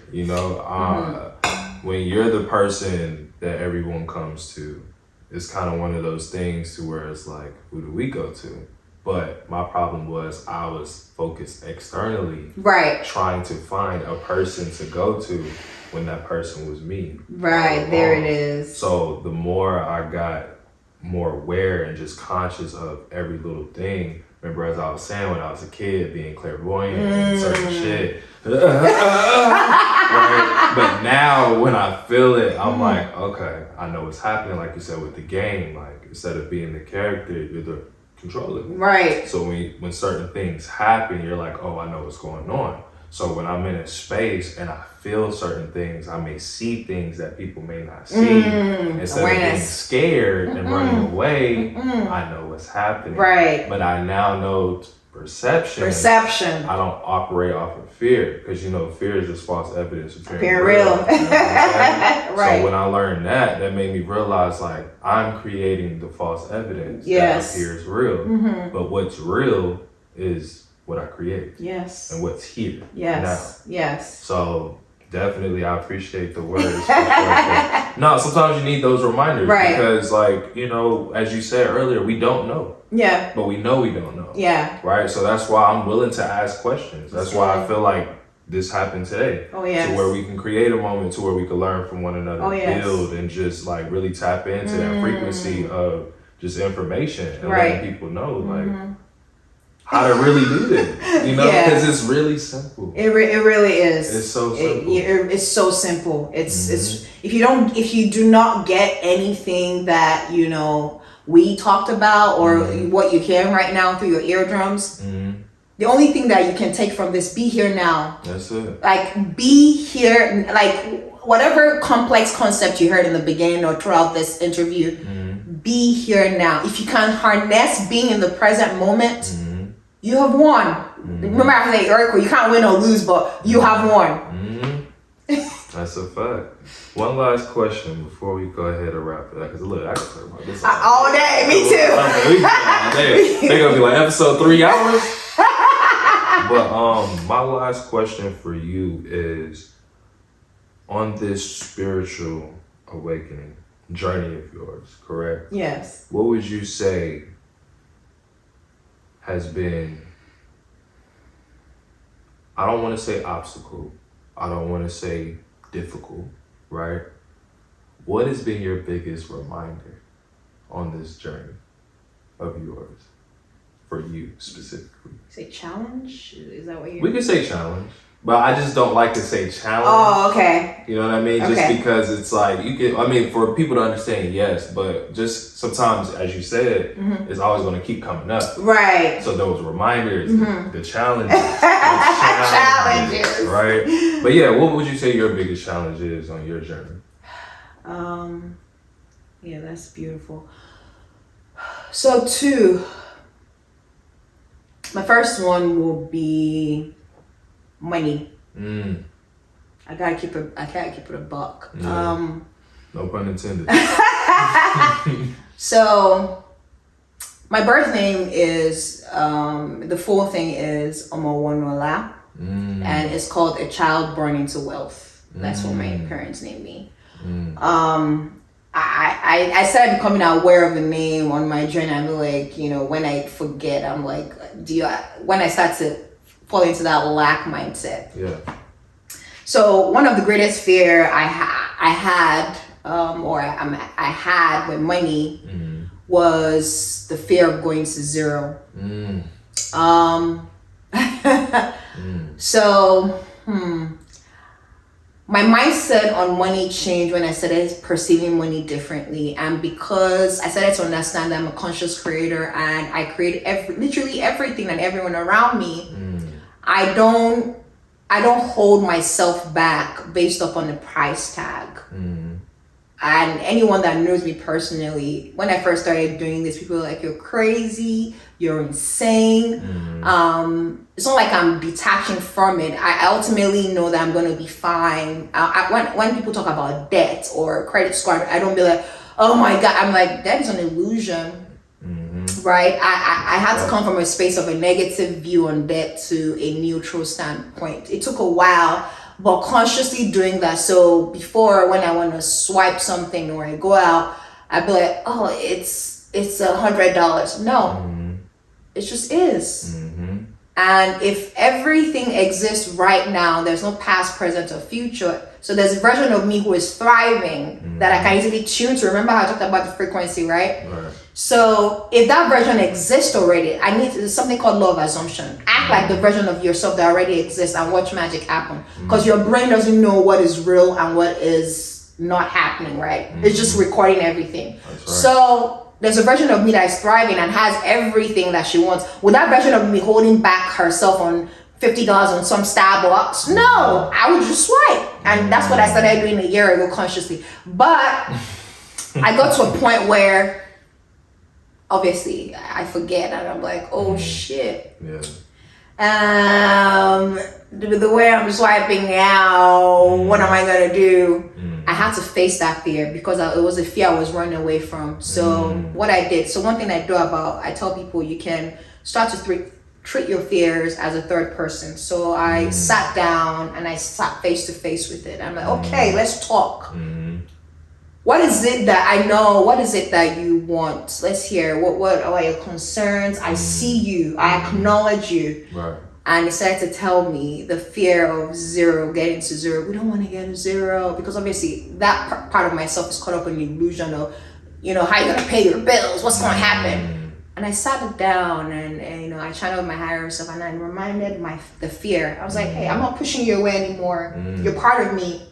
when you're the person that everyone comes to, it's kind of one of those things to where it's like, who do we go to? But my problem was I was focused externally, trying to find a person to go to when that person was me. Right, there it is. So the more I got more aware and just conscious of every little thing, remember as I was saying when I was a kid, being clairvoyant and certain shit. Right? But now when I feel it, I'm like, okay, I know what's happening. Like you said with the game, like instead of being the character, you're the controller. Right. So when certain things happen, you're like, oh, I know what's going on. So when I'm in a space and I feel certain things, I may see things that people may not see. Instead of being scared and running away, I know what's happening. Right. But I now know perception. I don't operate off of fear because fear is just false evidence appearing real. Right. So when I learned that made me realize like I'm creating the false evidence that appears real. But what's real is what I create. Yes. And what's here. Yes. Now. Yes. So definitely I appreciate the words. No, sometimes you need those reminders because like, as you said earlier, we don't know. Yeah. But we know we don't know. Yeah. Right? So that's why I'm willing to ask questions. That's why I feel like this happened today. Oh yeah. To where we can create a moment to where we can learn from one another, build and just like really tap into that frequency of just information and letting people know like how to really do this, you know, because Yeah. it's really simple. It really is. It's so simple. It's so simple. It's if you do not get anything that we talked about or what you're hearing right now through your eardrums, the only thing that you can take from this: be here now. That's it. Like, be here, like whatever complex concept you heard in the beginning or throughout this interview, be here now. If you can harness being in the present moment, you have won. Remember I said earlier, you can't win or lose, but you have won. That's a fact. One last question before we go ahead and wrap it up. Because look, I can talk about this all day. Me too. They're gonna be like episode 3 hours. But my last question for you is, on this spiritual awakening journey of yours, correct? Yes. What would you say has been, I don't want to say obstacle, I don't want to say difficult, right? What has been your biggest reminder on this journey of yours, for you specifically? Say challenge? Is that what you're... We can say challenge, but I just don't like to say challenge. Oh, okay. You know what I mean? Okay. Just because it's like, for people to understand, yes, but just sometimes, as you said, it's always going to keep coming up. Right. So those reminders, the challenges, Challenges. right? But yeah, what would you say your biggest challenge is on your journey? Yeah, that's beautiful. So 2, my first one will be money. I gotta keep it a buck. Yeah. No pun intended. So my birth name is the full thing is Omowonola, and it's called A Child Born into Wealth. That's what my parents named me. I started becoming aware of the name on my journey. I'm like, when I forget, I'm like, when I start to fall into that lack mindset. Yeah. So one of the greatest fear I had with money was the fear of going to zero. So my mindset on money changed when I started perceiving money differently, and because I started to understand that I'm a conscious creator and I create literally everything and everyone around me. I don't hold myself back based upon the price tag. And anyone that knows me personally, when I first started doing this, people were like, "You're crazy, you're insane." It's not like I'm detaching from it. I ultimately know that I'm going to be fine. When people talk about debt or credit score, I don't be like, "Oh my God." I'm like, that is an illusion. Right? I had to come from a space of a negative view on debt to a neutral standpoint. It took a while, but consciously doing that. So before, when I want to swipe something or I go out, I'd be like, "Oh, it's $100. No, it just is. And if everything exists right now, there's no past, present, or future. So there's a version of me who is thriving that I can easily tune to. Remember how I talked about the frequency, right? So if that version exists already, there's something called law of assumption. Act like the version of yourself that already exists and watch magic happen. Because your brain doesn't know what is real and what is not happening, right? It's just recording everything. That's right. So there's a version of me that is thriving and has everything that she wants. With that version of me holding back herself on $50 on some Starbucks, no, I would just swipe. And that's what I started doing a year ago consciously. But I got to a point where obviously I forget and I'm like, oh shit. Yeah. The way I'm swiping now, what am I gonna do? I had to face that fear because it was a fear I was running away from. So what I did, so one thing I tell people, you can start to treat your fears as a third person. So I sat down and I sat face to face with it. I'm like, okay, let's talk. What is it that I know? What is it that you want? Let's hear. What are your concerns? I see you. I acknowledge you. Right. And he started to tell me the fear of zero, getting to zero. We don't want to get to zero because obviously that part of myself is caught up in the illusion of, how you're going to pay your bills, what's going to happen. And I sat it down and you know, I channeled my higher self and I reminded the fear. I was like, hey, I'm not pushing you away anymore. You're part of me.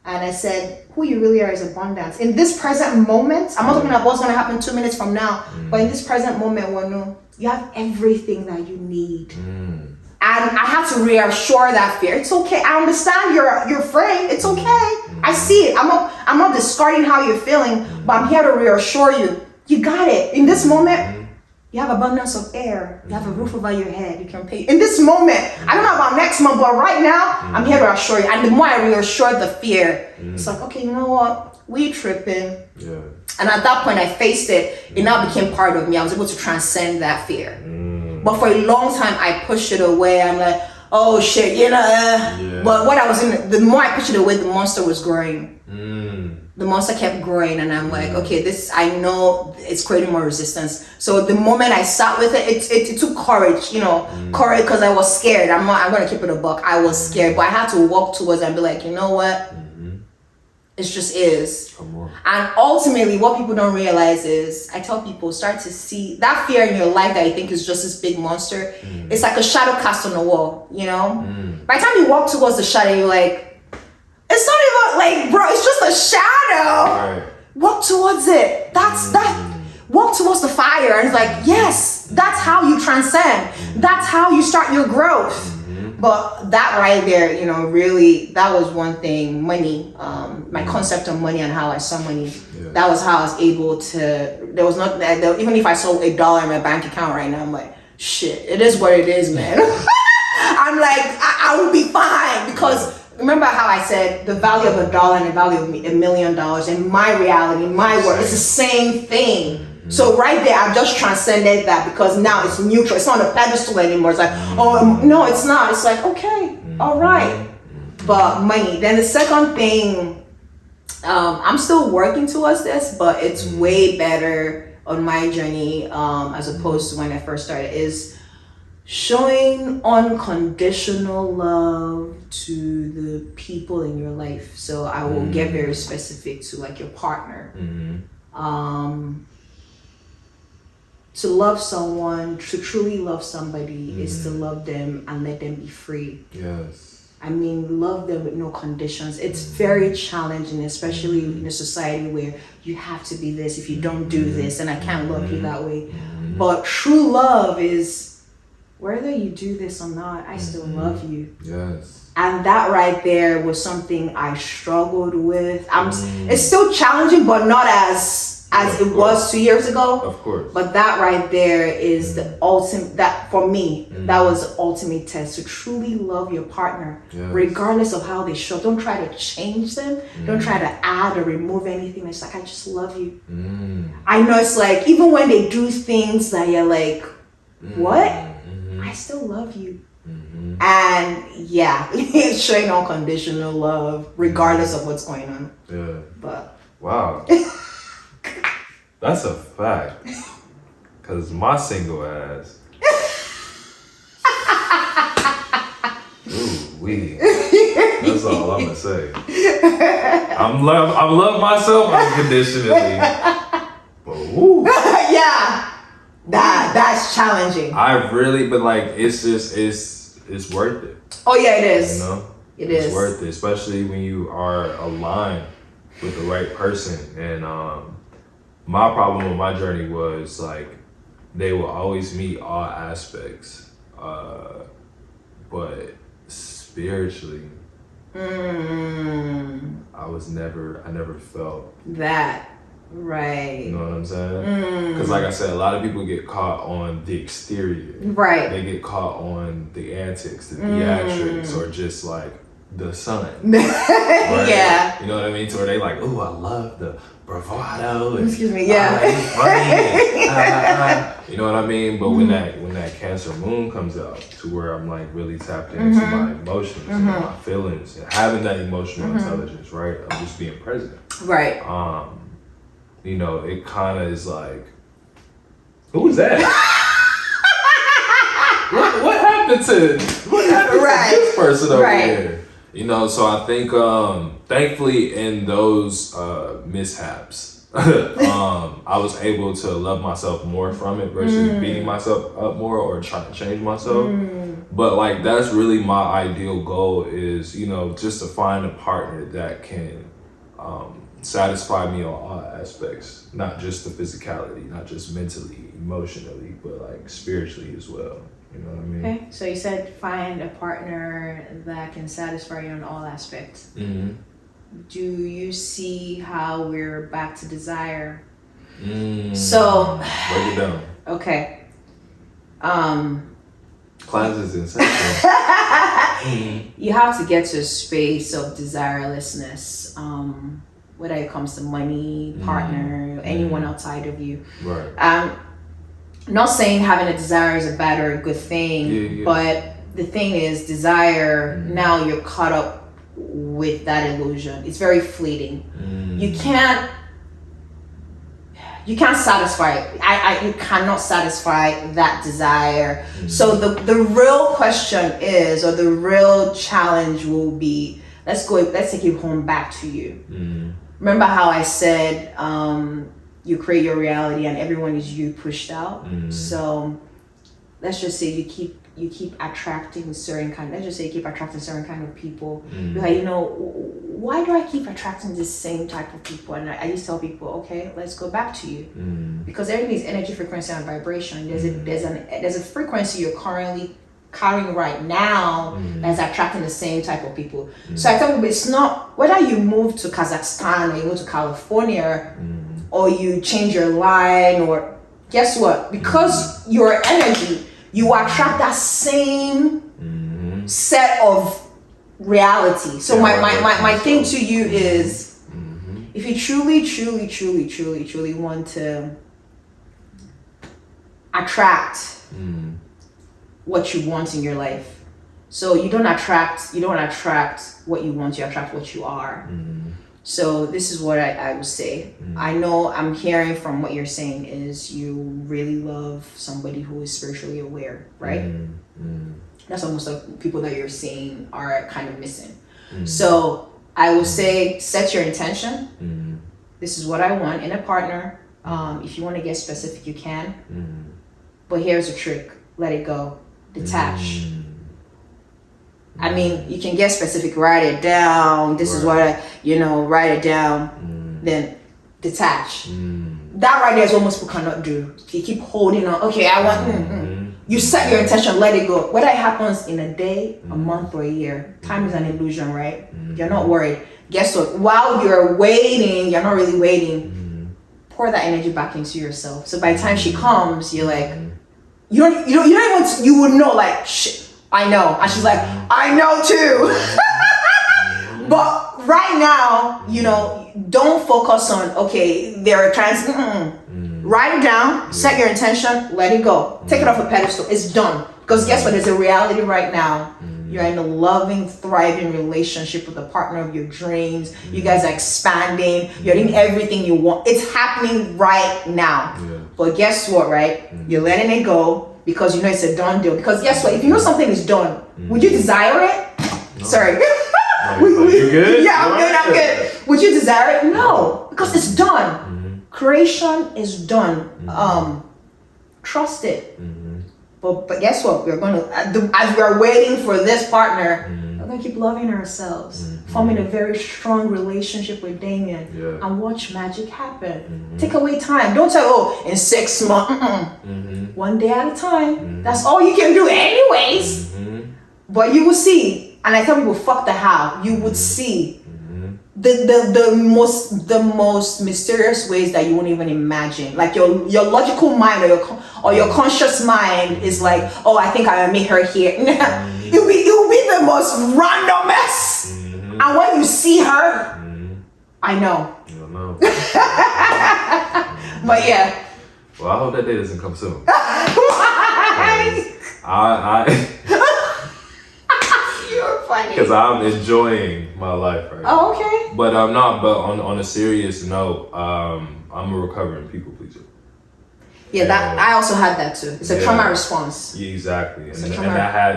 And I said, who you really are is abundance. In this present moment, I'm not talking about what's going to happen 2 minutes from now, but in this present moment, Wanu, you have everything that you need. And I had to reassure that fear. It's okay. I understand you're afraid. It's okay. I see it. I'm not discarding how you're feeling, but I'm here to reassure you. You got it. In this moment, you have abundance of air. You have a roof over your head. You can pay. In this moment, I don't know about next month, but right now, I'm here to assure you. And the more I reassure the fear, it's like, okay, you know what? We tripping. Yeah. And at that point, I faced it. It now became part of me. I was able to transcend that fear. But for a long time, I pushed it away. I'm like, oh shit, you know. But what I was in, the more I pushed it away, the monster was growing. The monster kept growing, and I'm like, okay, this, I know it's creating more resistance. So the moment I sat with it, it took courage, you know, courage, because I was scared. I'm gonna keep it a buck. I was scared, but I had to walk towards it and be like, you know what? It just is. And ultimately, what people don't realize is, I tell people, start to see that fear in your life that you think is just this big monster. It's like a shadow cast on the wall, you know? By the time you walk towards the shadow, you're like, it's not even like, bro, it's just a shadow. Right. Walk towards it. Walk towards the fire. And it's like, yes, that's how you transcend. That's how you start your growth. But that right there, you know, really, that was one thing. Money, my concept of money and how I saw money. That was how I was able to, there was not, even if I saw $1 in my bank account right now, I'm like, shit, it is what it is, man. I'm like, I will be fine, because remember how I said the value of $1 and the value of $1 million in my reality, in my world, it's the same thing. So right there, I've just transcended that, because now it's neutral. It's not on a pedestal anymore. It's like, oh, no, it's not. It's like, okay, all right. But money. Then the second thing, I'm still working towards this, but it's way better on my journey as opposed to when I first started, is showing unconditional love to the people in your life. So I will get very specific to like your partner. To love someone, to truly love somebody, is to love them and let them be free. Yes. I mean, love them with no conditions. It's very challenging, especially in a society where you have to be this. If you don't do this, and I can't love you that way. But true love is, whether you do this or not, I still love you. Yes. And that right there was something I struggled with. It's still challenging, but not as it was 2 years ago. Of course. But that right there is the ultimate, that for me, that was the ultimate test, to truly love your partner, regardless of how they show. Don't try to change them. Don't try to add or remove anything. It's like, I just love you. I know it's like, even when they do things that you're like, what? I still love you. And yeah, it's showing unconditional love, regardless of what's going on. Yeah. But wow. That's a fact. Cause my single ass. Ooh wee. That's all I'm gonna say. I love myself unconditionally. But woo. Yeah. That's challenging. But like, it's just, it's worth it. Oh yeah, it is. You know? It's worth it, especially when you are aligned with the right person. And my problem with my journey was like, they will always meet all aspects, but spiritually, I never felt that. Right. You know what I'm saying? Because like I said, a lot of people get caught on the exterior. Right. They get caught on the antics, the theatrics, or just like the sun. Right? Yeah. You know what I mean? To where they like, oh, I love the bravado. And, excuse me. Yeah. You know what I mean? But when that Cancer moon comes out, to where I'm like really tapped into my emotions and my feelings, and having that emotional intelligence, right? I'm just being present. Right. You know, it kind of is like, who's that? what happened to this person over here? You know, so I think, thankfully, in those mishaps, I was able to love myself more from it versus beating myself up more or trying to change myself. But like that's really my ideal goal is, you know, just to find a partner that can satisfy me on all aspects, not just the physicality, not just mentally, emotionally, but like spiritually as well. You know what I mean? Okay, so you said find a partner that can satisfy you on all aspects. Do you see how we're back to desire? So break it down. Okay. Class is insane. You have to get to a space of desirelessness, whether it comes to money, partner, anyone outside of you. Right. I'm not saying having a desire is a bad or a good thing, but the thing is, desire, now you're caught up with that illusion. It's very fleeting. You can't satisfy it. You cannot satisfy that desire. So the real question is, or the real challenge will be, let's take it home back to you. Remember how I said you create your reality and everyone is you pushed out? So let's just say you keep attracting certain kind of people. You're like, you know, why do I keep attracting the same type of people? And I just tell people, okay, let's go back to you. Because everything is energy, frequency, and vibration. There's a frequency you're currently carrying right now that's attracting the same type of people. So I tell people, it's not whether you move to Kazakhstan or you move to California or you change your line, or guess what? Because your energy, you attract that same set of reality. So my thing to you is, if you truly want to attract what you want in your life, so you don't attract what you want, you attract what you are. So this is what I would say. I know I'm hearing from what you're saying is you really love somebody who is spiritually aware, right? That's almost like people that you're seeing are kind of missing. So I would say, set your intention. This is what I want in a partner. If you want to get specific, you can. But here's the trick. Let it go. Detach. I mean, you can get specific, write it down. This is what write it down. Then detach. That right there is what most people cannot do. You keep holding on. Okay, I want. You set your intention, let it go. Whether it happens in a day, a month, or a year, time is an illusion, right? You're not worried. Guess what? While you're waiting, you're not really waiting. Pour that energy back into yourself. So by the time she comes, you're like, you would know, like, shit, I know. And she's like, I know too. But right now, don't focus on, okay, they're trans. Write it down, set your intention, let it go. Take it off a pedestal. It's done. Because guess what? There's a reality right now. You're in a loving, thriving relationship with the partner of your dreams. You guys are expanding. You're doing everything you want. It's happening right now. But guess what, right? You're letting it go because you know it's a done deal. Because guess what? If you know something is done, would you desire it? No. Sorry. You good? Yeah, I'm good. Would you desire it? No, because it's done. Creation is done. Trust it. But guess what? We're going to, as we're waiting for this partner, we're going to keep loving ourselves, forming a very strong relationship with Damien, and watch magic happen. Take away time. Don't say, in 6 months. One day at a time. That's all you can do anyways. But you will see, and I tell people, fuck the how. You would see the most mysterious ways that you won't even imagine. Like your logical mind or your conscious mind is like, oh, I think I will meet her here. It will be the most randomest. And when you see her, I know. You don't know. But yeah. Well, I hope that day doesn't come soon. You're funny. Because I'm enjoying my life right now. Oh, okay. But I'm not. But on a serious note, I'm a recovering people pleaser. Yeah, that I also had that too. It's a trauma response. Yeah, exactly. And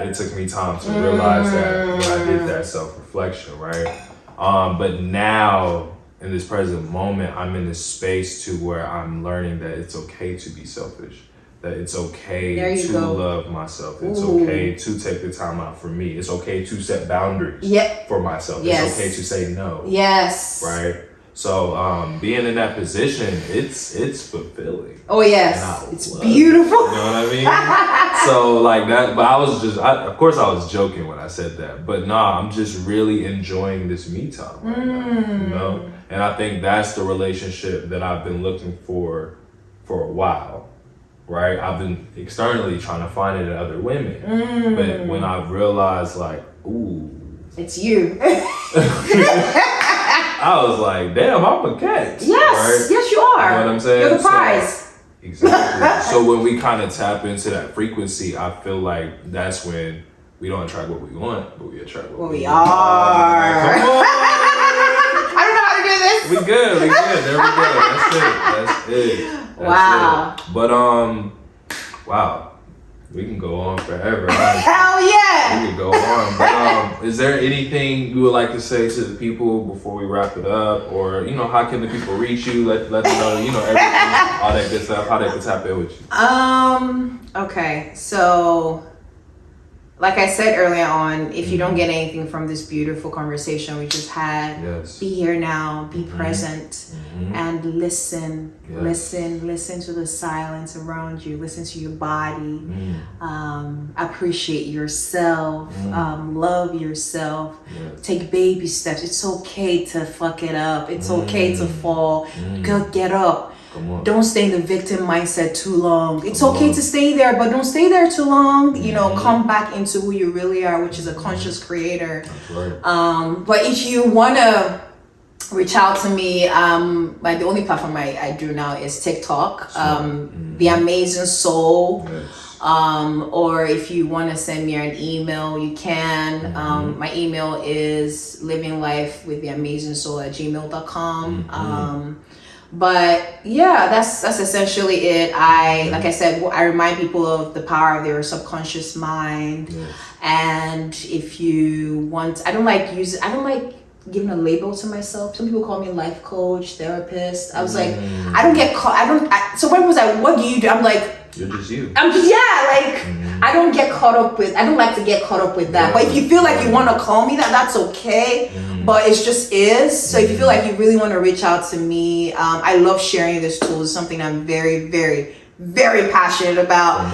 it took me time to realize that when I did that self-reflection, right? But now in this present moment, I'm in this space to where I'm learning that it's okay to be selfish. That it's okay to love myself. It's okay to take the time out for me. It's okay to set boundaries for myself. It's okay to say no. Yes. Right? So being in that position, it's fulfilling. Oh yes. It's beautiful. You know what I mean? So like that, but of course I was joking when I said that. But nah, I'm just really enjoying this me time right now, you know? And I think that's the relationship that I've been looking for a while. Right? I've been externally trying to find it in other women. But when I realized like, ooh. It's you. I was like, damn, I'm a catch. Yes, right? Yes you are. You know what I'm saying? You're the prize. Exactly. So when we kind of tap into that frequency, I feel like that's when we don't attract what we want, but we attract what we are. Come on. I don't know how to do this. We good. There we go. That's it. Wow. But wow. We can go on forever. Hell yeah! We can go on. But is there anything you would like to say to the people before we wrap it up? Or, how can the people reach you? Let them know, everything, all that good stuff, how they can tap in with you. Okay. So, like I said earlier on, if you don't get anything from this beautiful conversation we just had, be here now, be present, and listen. Listen to the silence around you. Listen to your body. Appreciate yourself. Love yourself. Take baby steps. It's okay to fuck it up. It's okay to fall. Get up. Don't stay in the victim mindset too long. It's okay to stay there, but don't stay there too long. Come back into who you really are, which is a conscious creator. That's right. But if you want to reach out to me, like the only platform I do now is TikTok, The Amazing Soul. Yes. Or if you want to send me an email, you can. My email is livinglife@gmail.com. But yeah, that's essentially it. Like I said, I remind people of the power of their subconscious mind. And if you want, I don't like giving a label to myself. Some people call me life coach, therapist. I was like, I don't get caught. So when was I, what do you do? I'm like, you're just you. I'm just, I don't get caught up with, I don't like to get caught up with that. But if you feel like you want to call me that, that's okay. But it just is. So if you feel like you really want to reach out to me, I love sharing this tool. It's something I'm very, very, very passionate about.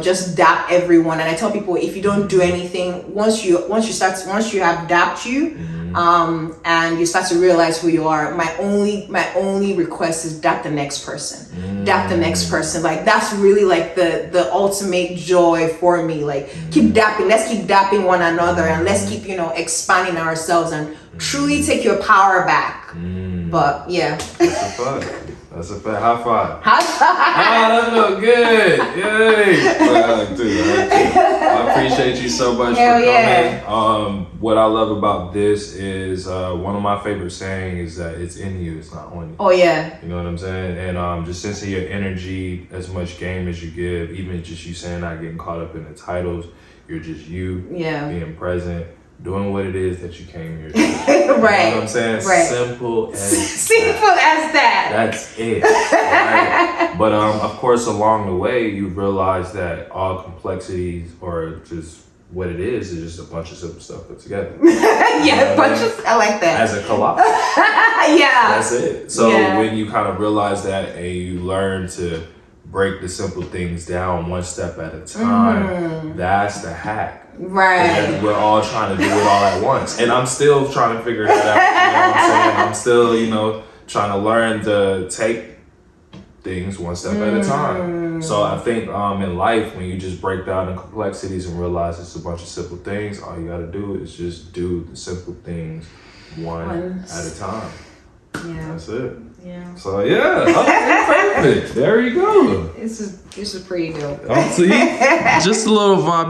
Just dap everyone. And I tell people, if you don't do anything, once you have dapped you, and you start to realize who you are, my only request is dap the next person. Dap the next person. Like that's really like the ultimate joy for me. Like keep dapping. Let's keep dapping one another, and let's keep expanding ourselves and truly take your power back. But yeah. That's a fact. High five. High five. That felt good. Yay. Dude, I appreciate you so much for coming. Yeah. What I love about this is one of my favorite sayings is that it's in you, it's not on you. Oh yeah. You know what I'm saying? And just sensing your energy, as much game as you give, even just you saying not getting caught up in the titles, you're just you. Being present. Doing what it is that you came here to do. Right. You know what I'm saying? Right. Simple as that. That's it. Right? But of course, along the way, you realize that all complexities, or just what it is just a bunch of simple stuff put together. I like that. As a collage. That's it. So when you kind of realize that and you learn to break the simple things down one step at a time, that's the hack. Right. And we're all trying to do it all at once. And I'm still trying to figure that out. You know what I'm saying? I'm still, trying to learn to take things one step at a time. So I think in life, when you just break down the complexities and realize it's a bunch of simple things, all you got to do is just do the simple things one at a time. That's it. So okay, perfect. There you go. This is pretty dope. See, just a little vibe.